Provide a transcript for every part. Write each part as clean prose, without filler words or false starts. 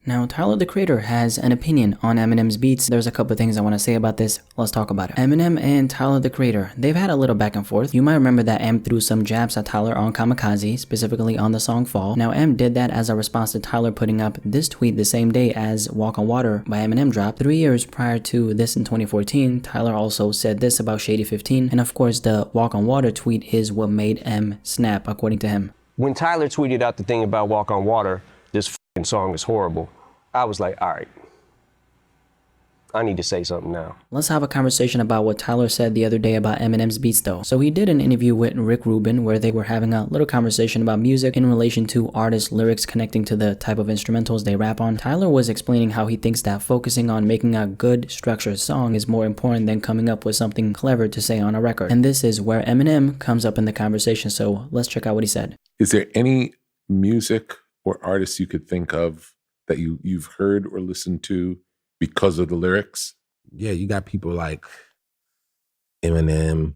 Now, Tyler the Creator has an opinion on Eminem's beats. There's a couple of things I want to say about this. Let's talk about it. Eminem and Tyler the Creator, they've had a little back and forth. You might remember that M threw some jabs at Tyler on Kamikaze, specifically on the song Fall. Now, M did that as a response to Tyler putting up this tweet the same day as Walk on Water by Eminem dropped. 3 years prior to this in 2014, Tyler also said this about Shady 15, and of course the Walk on Water tweet is what made M snap, according to him. When Tyler tweeted out the thing about Walk on Water, this f***ing song is horrible, I was like, all right, I need to say something now. Let's have a conversation about what Tyler said the other day about Eminem's beats though. So he did an interview with Rick Rubin where they were having a little conversation about music in relation to artists' lyrics connecting to the type of instrumentals they rap on. Tyler was explaining how he thinks that focusing on making a good structured song is more important than coming up with something clever to say on a record. And this is where Eminem comes up in the conversation, so let's check out what he said. Is there any music or artist you could think of that you've heard or listened to because of the lyrics? Yeah, you got people like Eminem,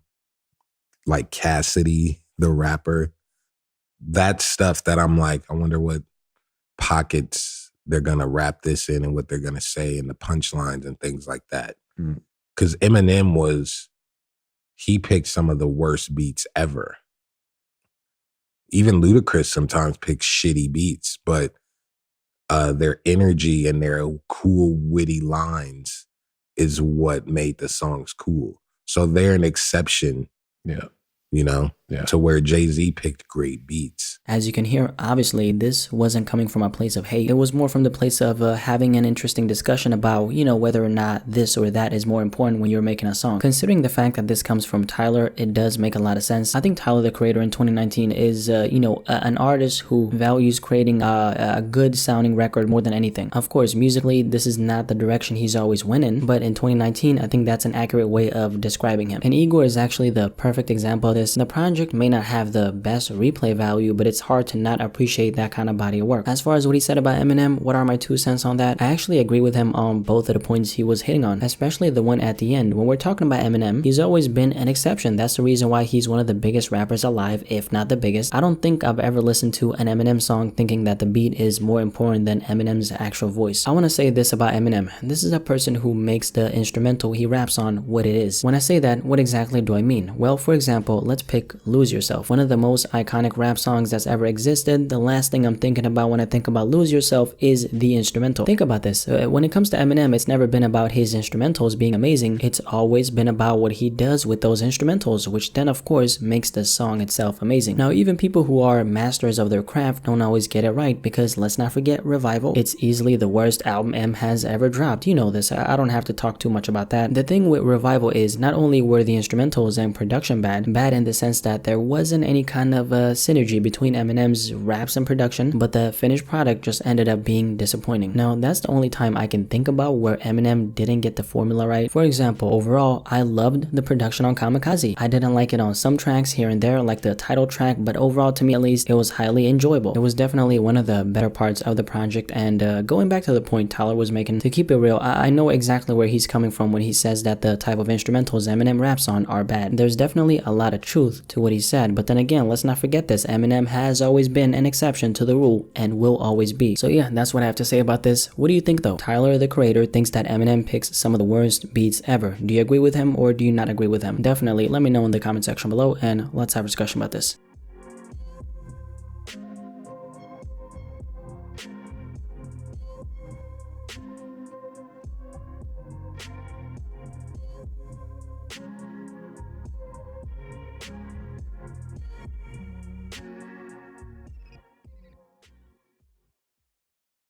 like Cassidy, the rapper. That's stuff that I'm like, I wonder what pockets they're gonna wrap this in and what they're gonna say and the punchlines and things like that. Because Eminem he picked some of the worst beats ever. Even Ludacris sometimes picks shitty beats, but their energy and their cool, witty lines is what made the songs cool. So they're an exception, to where Jay-Z picked great beats. As you can hear, obviously, this wasn't coming from a place of hate. It was more from the place of having an interesting discussion about, whether or not this or that is more important when you're making a song. Considering the fact that this comes from Tyler, it does make a lot of sense. I think Tyler the Creator in 2019 is, an artist who values creating a good sounding record more than anything. Of course, musically, this is not the direction he's always went in, but in 2019, I think that's an accurate way of describing him. And Igor is actually the perfect example of this. The project may not have the best replay value, but it's hard to not appreciate that kind of body of work. As far as what he said about Eminem, what are my 2 cents on that? I actually agree with him on both of the points he was hitting on, especially the one at the end. When we're talking about Eminem, he's always been an exception. That's the reason why he's one of the biggest rappers alive, if not the biggest. I don't think I've ever listened to an Eminem song thinking that the beat is more important than Eminem's actual voice. I want to say this about Eminem. This is a person who makes the instrumental he raps on what it is. When I say that, what exactly do I mean? Well, for example, let's pick Lose Yourself, one of the most iconic rap songs that's ever existed. The last thing I'm thinking about when I think about Lose Yourself is the instrumental. Think about this. When it comes to Eminem, it's never been about his instrumentals being amazing. It's always been about what he does with those instrumentals, which then of course makes the song itself amazing. Now, even people who are masters of their craft don't always get it right, because let's not forget Revival. It's easily the worst album M has ever dropped. You know this. I don't have to talk too much about that. The thing with Revival is not only were the instrumentals and production bad in the sense that there wasn't any kind of synergy between Eminem's raps and production, but the finished product just ended up being disappointing. Now, that's the only time I can think about where Eminem didn't get the formula right. For example, overall, I loved the production on Kamikaze. I didn't like it on some tracks here and there, like the title track, but overall, to me at least, it was highly enjoyable. It was definitely one of the better parts of the project, and going back to the point Tyler was making, to keep it real, I know exactly where he's coming from when he says that the type of instrumentals Eminem raps on are bad. There's definitely a lot of truth to what he said, but then again, let's not forget this. Eminem has always been an exception to the rule and will always be. So yeah, that's what I have to say about this. What do you think though? Tyler the Creator thinks that Eminem picks some of the worst beats ever. Do you agree with him or do you not agree with him? Definitely let me know in the comment section below and let's have a discussion about this.